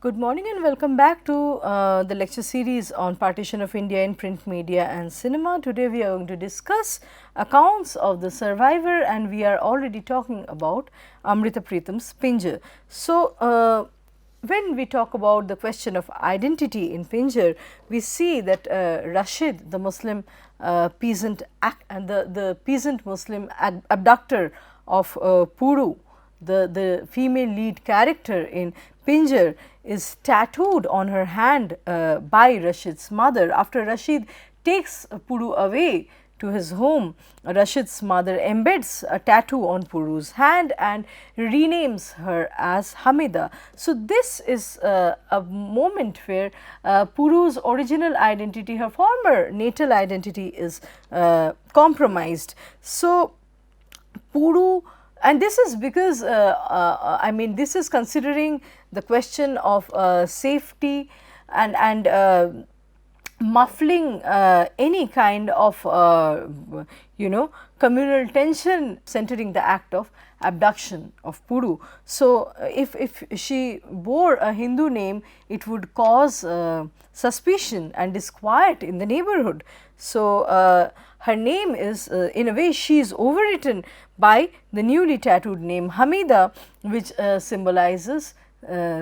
Good morning and welcome back to the lecture series on partition of India in print media and cinema. Today we are going to discuss accounts of the survivor, and we are already talking about Amrita Pritam's Pinjar. So, when we talk about the question of identity in Pinjar, we see that Rashid, the Muslim peasant and the peasant Muslim abductor of Puru, the female lead character in Pinjar, is tattooed on her hand by Rashid's mother. After Rashid takes Puru away to his home, Rashid's mother embeds a tattoo on Puru's hand and renames her as Hamida. So, this is a moment where Puru's original identity, her former natal identity, is compromised. So, Puru, and this is because I mean, this is considering the question of safety and muffling any kind of communal tension centering the act of abduction of Puru. So, if she bore a Hindu name, it would cause suspicion and disquiet in the neighborhood. So, her name is in a way she is overwritten by the newly tattooed name Hamida, which symbolizes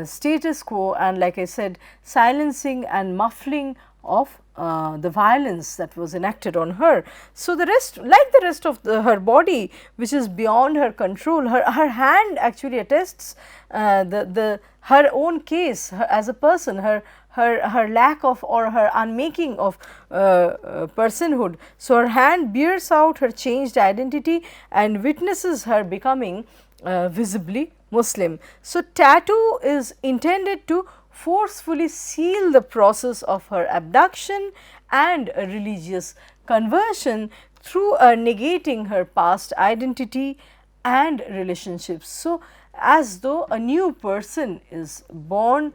status quo and, like I said, silencing and muffling of the violence that was enacted on her. So, the rest, like the rest of her body, which is beyond her control, her hand actually attests her own case as a person, her lack of or her unmaking of personhood. So, her hand bears out her changed identity and witnesses her becoming visibly Muslim. So, tattoo is intended to forcefully seal the process of her abduction and a religious conversion through negating her past identity and relationships. So, as though a new person is born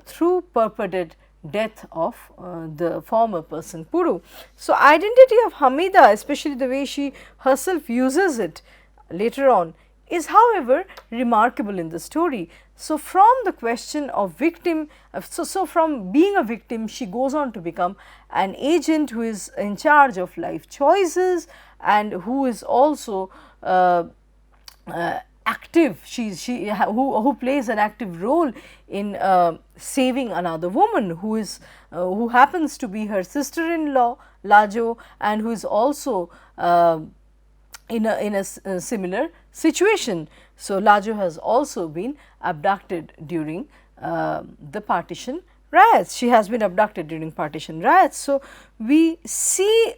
through purported death of the former person Puru. So, identity of Hamida, especially the way she herself uses it later on, is however remarkable in the story. So, from the question of victim, so from being a victim, she goes on to become an agent who is in charge of life choices and who is also active, who plays an active role in saving another woman who happens to be her sister-in-law Lajo, and who is also in a similar situation. So, Lajo has also been abducted during the partition riots. She has been abducted during partition riots. So, we see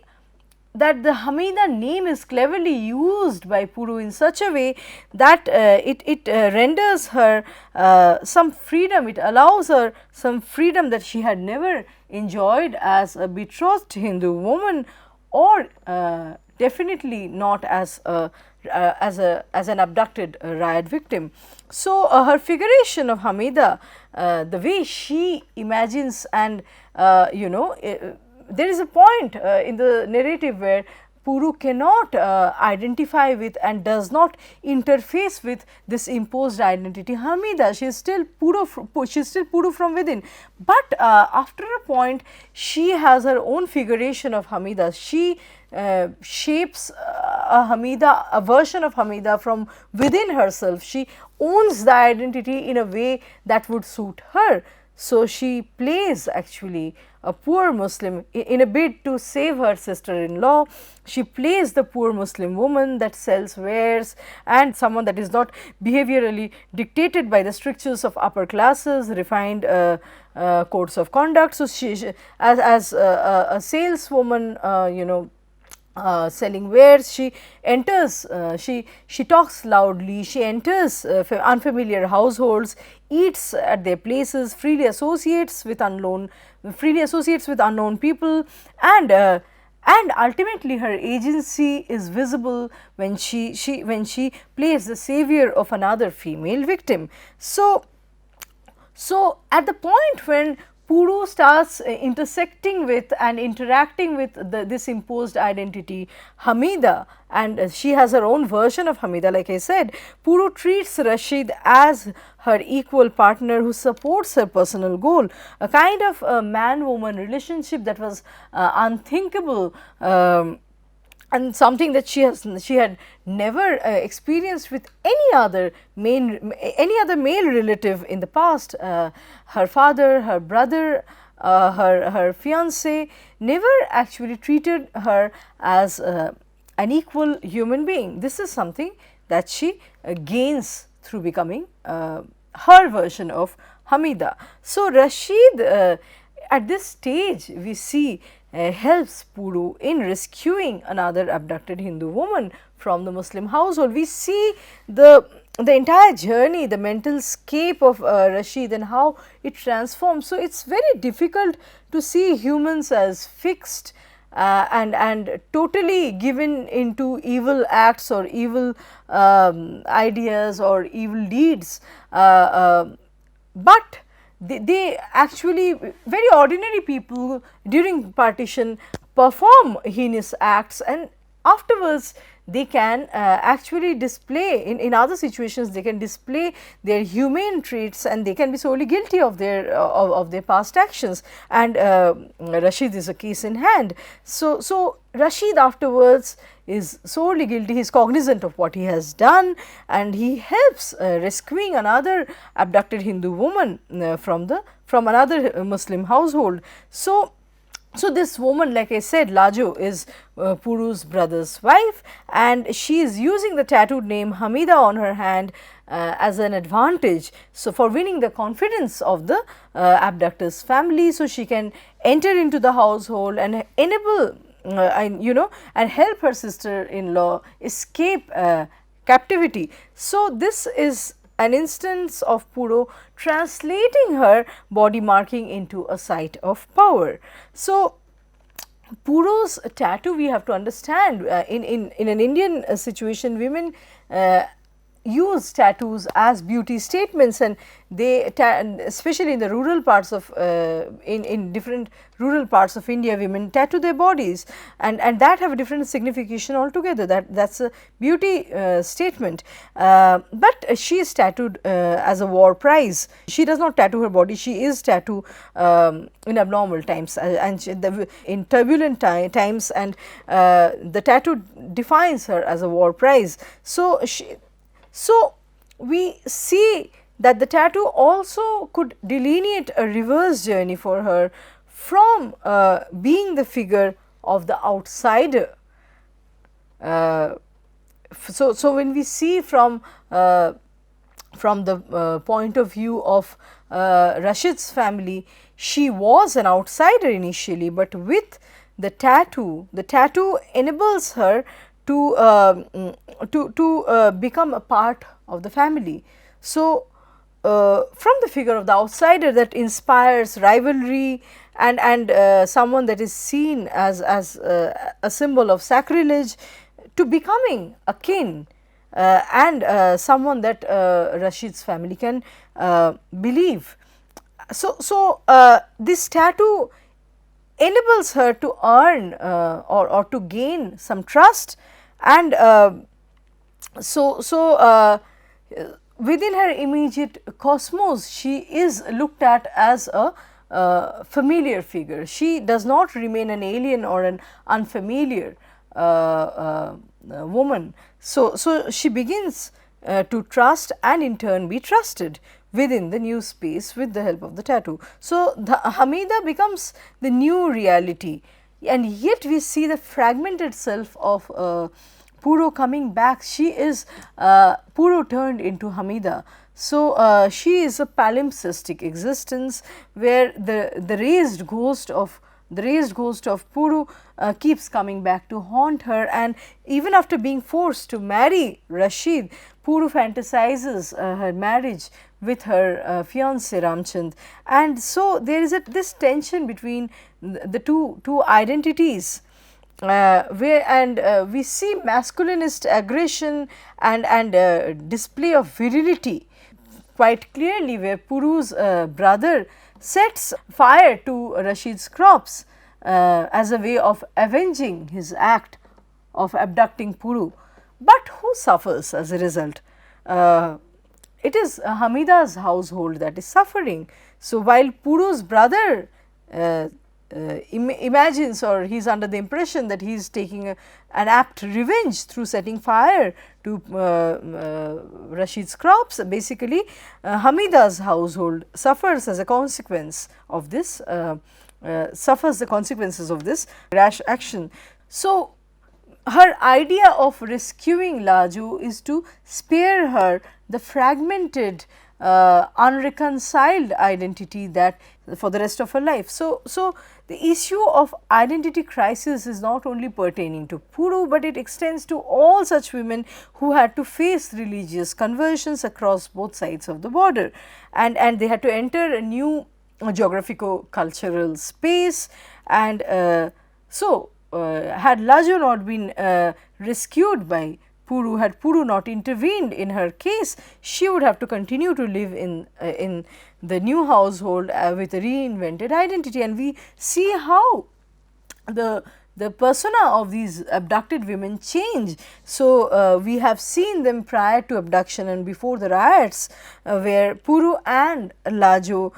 that the Hamida name is cleverly used by Puru in such a way that it renders her some freedom, it allows her some freedom that she had never enjoyed as a betrothed Hindu woman, or definitely not as an abducted riot victim. So, her figuration of Hamida, the way she imagines, and there is a point in the narrative where Puru cannot identify with and does not interface with this imposed identity Hamida. She is still Puru from within, but after a point she has her own figuration of Hamida. She shapes a version of Hamida from within herself. She owns the identity in a way that would suit her. So, she plays actually a poor Muslim in a bid to save her sister-in-law. She plays the poor Muslim woman that sells wares and someone that is not behaviorally dictated by the strictures of upper classes, refined codes of conduct. So, she as a saleswoman, selling wares, she enters, she talks loudly, she enters unfamiliar households, eats at their places, freely associates with unknown people, and ultimately her agency is visible when she plays the savior of another female victim. So, at the point when Puru starts intersecting with and interacting with this imposed identity Hamida, and she has her own version of Hamida. Like I said, Puru treats Rashid as her equal partner who supports her personal goal, a kind of man-woman relationship that was unthinkable. And something that she had never experienced with any other male relative in the past. Her father, her brother, her fiance never actually treated her as an equal human being. This is something that she gains through becoming her version of Hamida. So, Rashid at this stage we see helps Puru in rescuing another abducted Hindu woman from the Muslim household. We see the entire journey, the mental scape of Rashid and how it transforms. So, it is very difficult to see humans as fixed and totally given into evil acts or evil ideas or evil deeds, but they actually, very ordinary people during partition perform heinous acts, and afterwards they can actually display in other situations, they can display their humane traits and they can be solely guilty of their past actions, and Rashid is a case in hand. So Rashid afterwards is sorely guilty, he is cognizant of what he has done, and he helps rescuing another abducted Hindu woman from another Muslim household. So this woman, like I said, Lajo, is Puru's brother's wife, and she is using the tattooed name Hamida on her hand as an advantage. So, for winning the confidence of the abductor's family, so she can enter into the household and enable and help her sister-in-law escape captivity. So, this is an instance of Puru translating her body marking into a site of power. So, Puru's tattoo, we have to understand, in an Indian situation, women use tattoos as beauty statements, and they especially in the rural parts of in different rural parts of India, women tattoo their bodies, and that have a different signification altogether. That's a beauty statement, but she is tattooed as a war prize. She does not tattoo her body, she is tattooed in abnormal times and in turbulent times, and the tattoo defines her as a war prize. So, we see that the tattoo also could delineate a reverse journey for her from being the figure of the outsider. So, when we see from the point of view of Rashid's family, she was an outsider initially, but with the tattoo enables her to become a part of the family. So, from the figure of the outsider that inspires rivalry and someone that is seen as a symbol of sacrilege, to becoming a kin and someone that Rashid's family can believe. So, this tattoo enables her to earn or to gain some trust, and within her immediate cosmos, she is looked at as a familiar figure. She does not remain an alien or an unfamiliar woman. So she begins to trust and in turn be trusted within the new space with the help of the tattoo. So, the Hamida becomes the new reality, and yet we see the fragmented self of Puru coming back. She is Puru turned into Hamida. So, she is a palimpsestic existence where the raised ghost of Puru keeps coming back to haunt her, and even after being forced to marry Rashid, Puru fantasizes her marriage with her fiance Ramchand, and so there is this tension between the two identities, where we see masculinist aggression and display of virility quite clearly, where Puru's brother sets fire to Rashid's crops as a way of avenging his act of abducting Puru. But who suffers as a result? It is Hamida's household that is suffering. So, while Puru's brother imagines, or he is under the impression that he is taking an apt revenge through setting fire to Rashid's crops, basically Hamida's household suffers as a consequence of this, suffers the consequences of this rash action. So, her idea of rescuing Laju is to spare her the fragmented, unreconciled identity that for the rest of her life. So, the issue of identity crisis is not only pertaining to Puru, but it extends to all such women who had to face religious conversions across both sides of the border, and they had to enter a new geographico cultural space. And had Laju not been rescued by Puru, had Puru not intervened in her case, she would have to continue to live in the new household with a reinvented identity. And we see how the persona of these abducted women change. So, we have seen them prior to abduction and before the riots, where Puru and Laju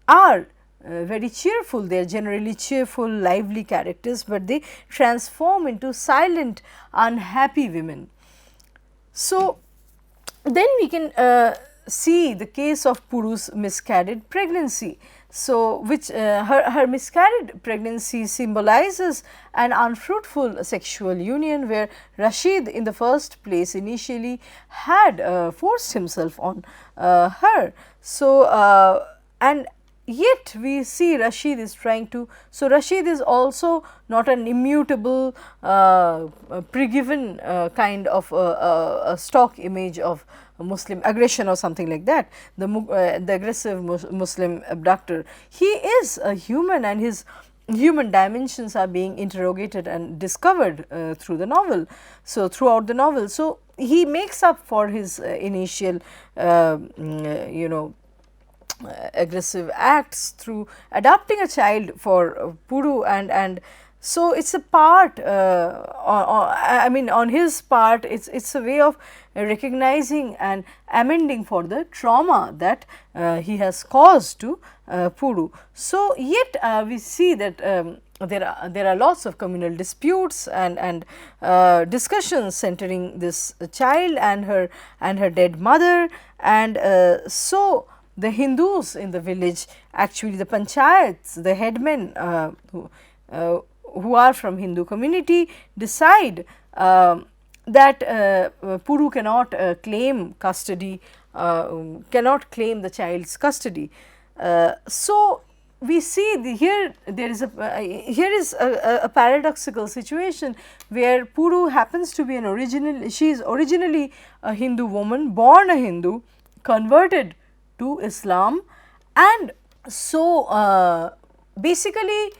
are very cheerful. They are generally cheerful, lively characters, but they transform into silent, unhappy women. So, then we can see the case of Puru's miscarried pregnancy. So, which her miscarried pregnancy symbolizes an unfruitful sexual union, where Rashid in the first place initially had forced himself on her. So, and yet we see Rashid is trying to, so Rashid is also not an immutable pre-given kind of a stock image of Muslim aggression or something like that, the aggressive Muslim abductor. He is a human, and his human dimensions are being interrogated and discovered through the novel. So, throughout the novel, so he makes up for his initial aggressive acts through adopting a child for Puru, and so it is a part I mean on his part, it is a way of recognizing and amending for the trauma that he has caused to Puru. So, yet we see that there are lots of communal disputes and discussions centering this child and her dead mother, and so the Hindus in the village, actually the panchayats, the headmen who are from Hindu community, decide that Puru cannot claim custody, cannot claim the child's custody. So, we see here there is a paradoxical situation where Puru happens to be she is originally a Hindu woman, born a Hindu, converted to Islam, and so basically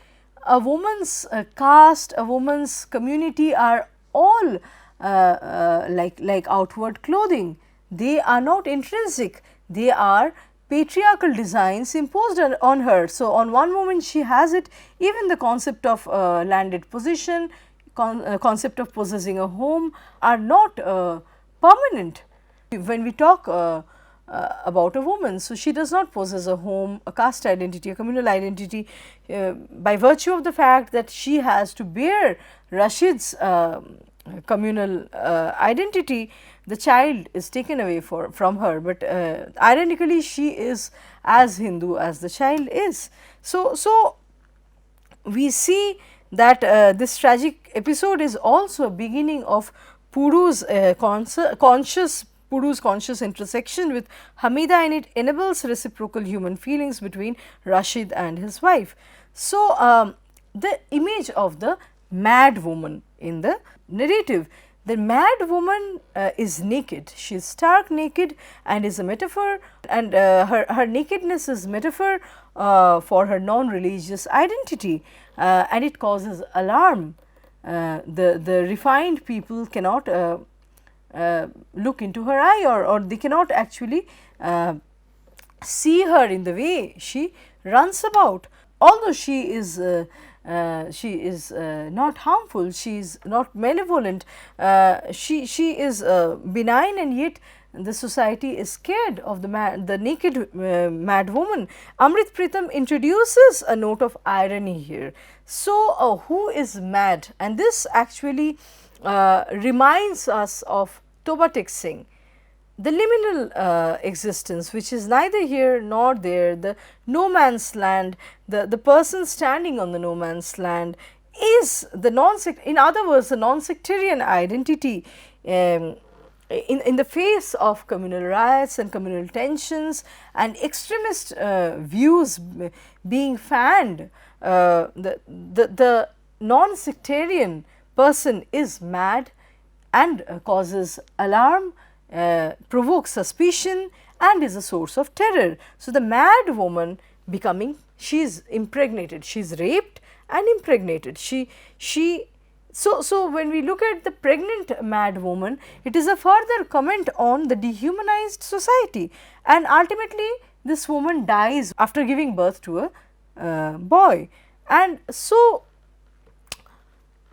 a woman's caste, a woman's community are all like outward clothing. They are not intrinsic, they are patriarchal designs imposed on her. So, on one moment she has it, even the concept of landed position, concept of possessing a home are not permanent. When we talk about a woman, so she does not possess a home, a caste identity, a communal identity, by virtue of the fact that she has to bear Rashid's communal identity. The child is taken away from her, but ironically she is as Hindu as the child is. So we see that this tragic episode is also a beginning of Puru's conscious intersection with Hamida, and it enables reciprocal human feelings between Rashid and his wife. So, the image of the mad woman in the narrative, the mad woman is naked, she is stark naked and is a metaphor, and her nakedness is metaphor for her non-religious identity, and it causes alarm. The refined people cannot look into her eye, or they cannot actually see her in the way she runs about. Although she is not harmful, she is not malevolent, she is benign, and yet the society is scared of the naked mad woman. Amrit Pritam introduces a note of irony here. So, who is mad? And this actually reminds us of Toba Tek Singh, the liminal existence, which is neither here nor there, the no man's land, the person standing on the no man's land is the in other words, the non-sectarian identity in the face of communal riots and communal tensions and extremist views being fanned. The non-sectarian person is mad and causes alarm, provokes suspicion, and is a source of terror. So, the mad woman becoming, she is impregnated, she is raped and impregnated. So, when we look at the pregnant mad woman, it is a further comment on the dehumanized society, and ultimately this woman dies after giving birth to a boy. And so,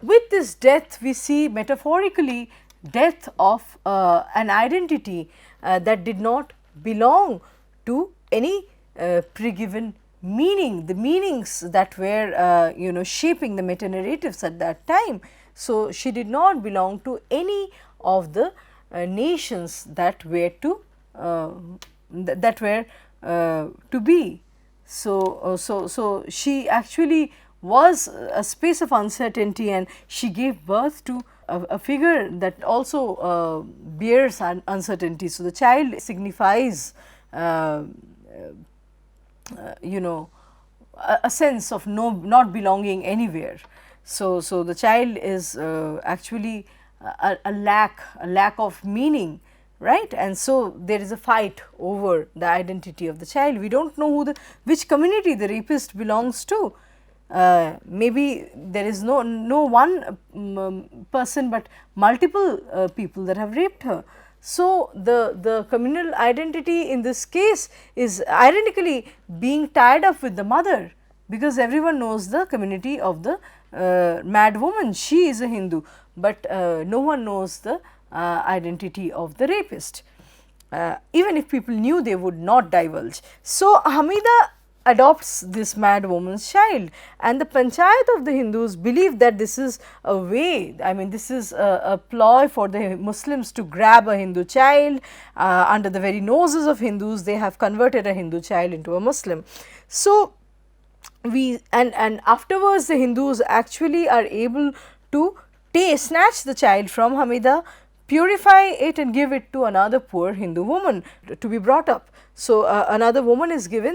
with this death, we see metaphorically death of an identity that did not belong to any pre-given meaning, the meanings that were shaping the meta narratives at that time. So, she did not belong to any of the nations that were to be. So, she actually was a space of uncertainty, and she gave birth to a figure that also bears uncertainty. So, the child signifies a sense of not belonging anywhere. So, the child is actually a lack of meaning, right? And so, there is a fight over the identity of the child. We do not know which community the rapist belongs to. Maybe there is no one person, but multiple people that have raped her. So, the communal identity in this case is ironically being tied up with the mother, because everyone knows the community of the mad woman. She is a Hindu, but no one knows the identity of the rapist. Even if people knew, they would not divulge. So, Hamida adopts this mad woman's child, and the panchayat of the Hindus believe that this is a way, I mean this is a ploy for the Muslims to grab a Hindu child. Under the very noses of Hindus, they have converted a Hindu child into a Muslim. So, and afterwards the Hindus actually are able to snatch the child from Hamida, purify it and give it to another poor Hindu woman to be brought up. So, another woman is given,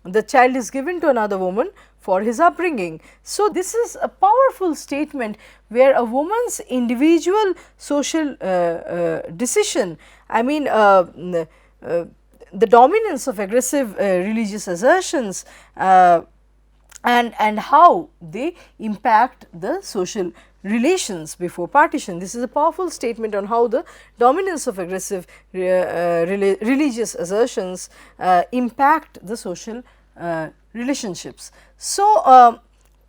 the child is given to another woman for his upbringing. So, this is a powerful statement where a woman's individual social decision, I mean the dominance of aggressive religious assertions and how they impact the social relations before partition. This is a powerful statement on how the dominance of aggressive religious assertions impact the social relationships. So,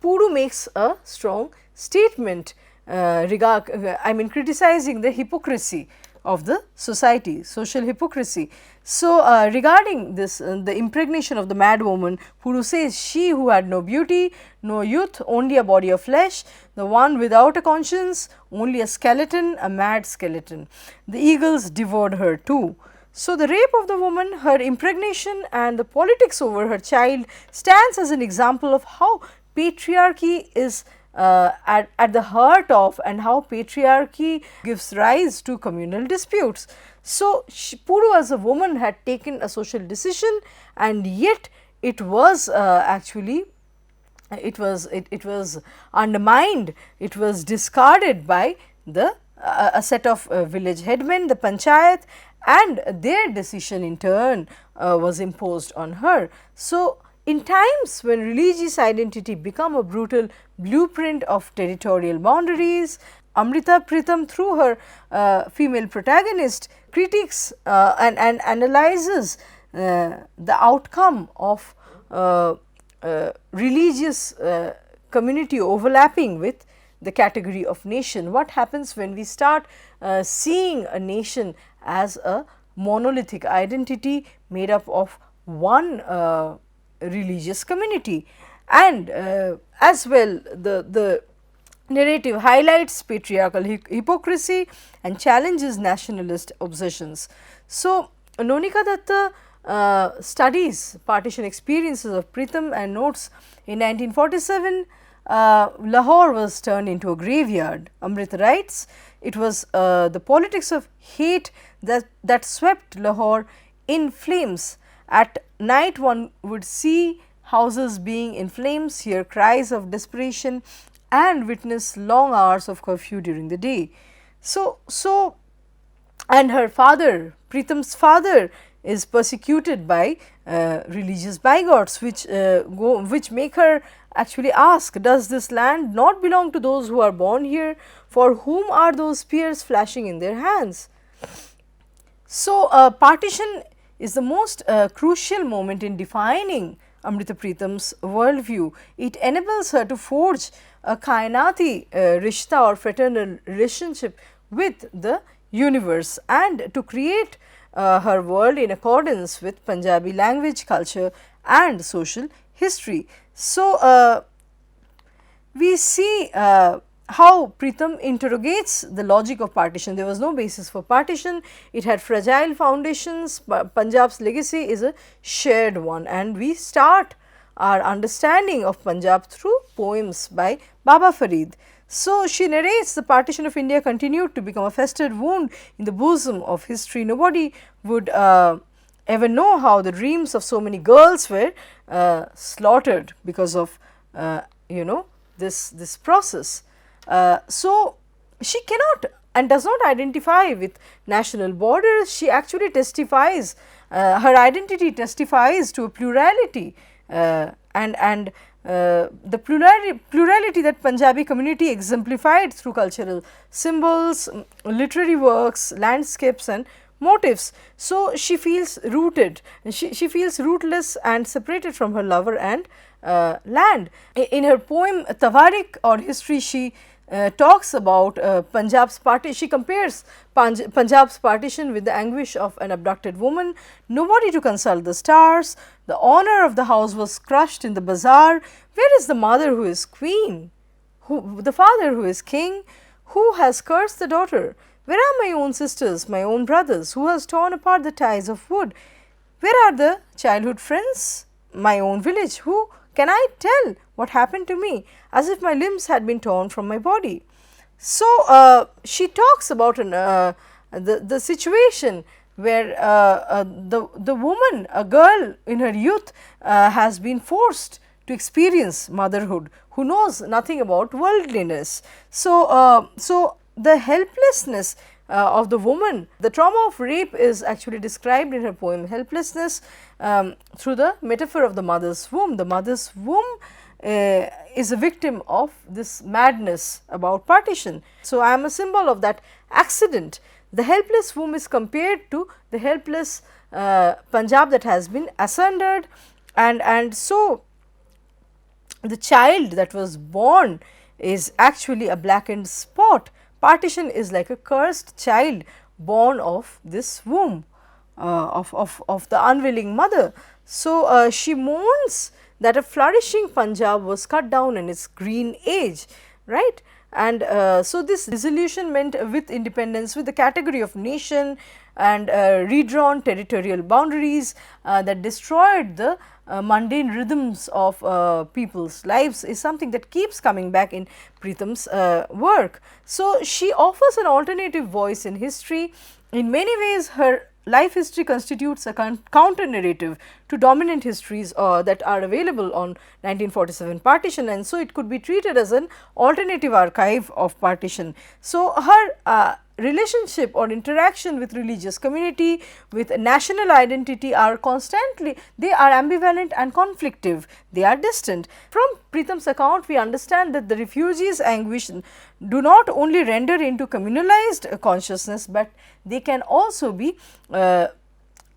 Puru makes a strong statement criticizing the hypocrisy of the society, social hypocrisy. So, regarding this the impregnation of the mad woman, Puru says, she who had no beauty, no youth, only a body of flesh, the one without a conscience, only a skeleton, a mad skeleton. The eagles devoured her too. So, the rape of the woman, her impregnation and the politics over her child stands as an example of how patriarchy is at the heart of, and how patriarchy gives rise to communal disputes. So, Puru as a woman had taken a social decision, and yet it was actually it was undermined, it was discarded by the a set of village headmen, the panchayat, and their decision in turn was imposed on her. So, in times when religious identity become a brutal blueprint of territorial boundaries, Amrita Pritam, through her female protagonist, critiques and analyzes the outcome of religious community overlapping with the category of nation. What happens when we start seeing a nation as a monolithic identity made up of one religious community? And as well, the narrative highlights patriarchal hypocrisy and challenges nationalist obsessions. So, Nonika Datta studies partition experiences of Pritam and notes in 1947 Lahore was turned into a graveyard. Amrit writes, it was the politics of hate that swept Lahore in flames. At night one would see houses being in flames, hear cries of desperation and witness long hours of curfew during the day. So and her father, Pritam's father, is persecuted by religious bigots, which make her actually ask, does this land not belong to those who are born here? For whom are those spears flashing in their hands? So, partition is the most crucial moment in defining Amrita Pritam's worldview. It enables her to forge a kainati rishta or fraternal relationship with the universe and to create her world in accordance with Punjabi language, culture and social history. So, we see how Pritam interrogates the logic of partition. There was no basis for partition, it had fragile foundations. Punjab's legacy is a shared one, and we start our understanding of Punjab through poems by Baba Farid. So, she narrates the partition of India continued to become a festered wound in the bosom of history. Nobody would ever know how the dreams of so many girls were slaughtered because of this process. So, she cannot and does not identify with national borders. She actually testifies, her identity testifies to a plurality and the plurality that Punjabi community exemplified through cultural symbols, literary works, landscapes and motifs. So, she feels rooted, she feels rootless and separated from her lover and land. In her poem Tawarik or History, she talks about Punjab's partition. She compares Punjab's partition with the anguish of an abducted woman, nobody to consult the stars, the honor of the house was crushed in the bazaar. Where is the mother who is queen, the father who is king, who has cursed the daughter? Where are my own sisters, my own brothers, who has torn apart the ties of wood? Where are the childhood friends, my own village, who can I tell what happened to me, as if my limbs had been torn from my body? So, she talks about the situation where the woman, a girl in her youth has been forced to experience motherhood, who knows nothing about worldliness. So, the helplessness of the woman, the trauma of rape is actually described in her poem Helplessness through the metaphor of the mother's womb. The mother's womb is a victim of this madness about partition. So, I am a symbol of that accident. The helpless womb is compared to the helpless Punjab that has been sundered, and so the child that was born is actually a blackened spot. Partition is like a cursed child born of this womb of the unwilling mother. So, she mourns that a flourishing Punjab was cut down in its green age, right. And so, this disillusionment with independence, with the category of nation and redrawn territorial boundaries that destroyed the mundane rhythms of people's lives is something that keeps coming back in Pritam's work. So, she offers an alternative voice in history. In many ways, her life history constitutes a counter narrative to dominant histories that are available on 1947 partition, and so it could be treated as an alternative archive of partition. So, her relationship or interaction with religious community, with national identity are constantly, they are ambivalent and conflictive, they are distant. From Pritam's account, we understand that the refugees' anguish do not only render into communalized consciousness, but they can also be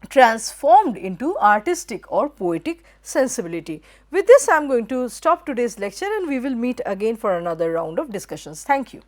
transformed into artistic or poetic sensibility. With this, I am going to stop today's lecture and we will meet again for another round of discussions. Thank you.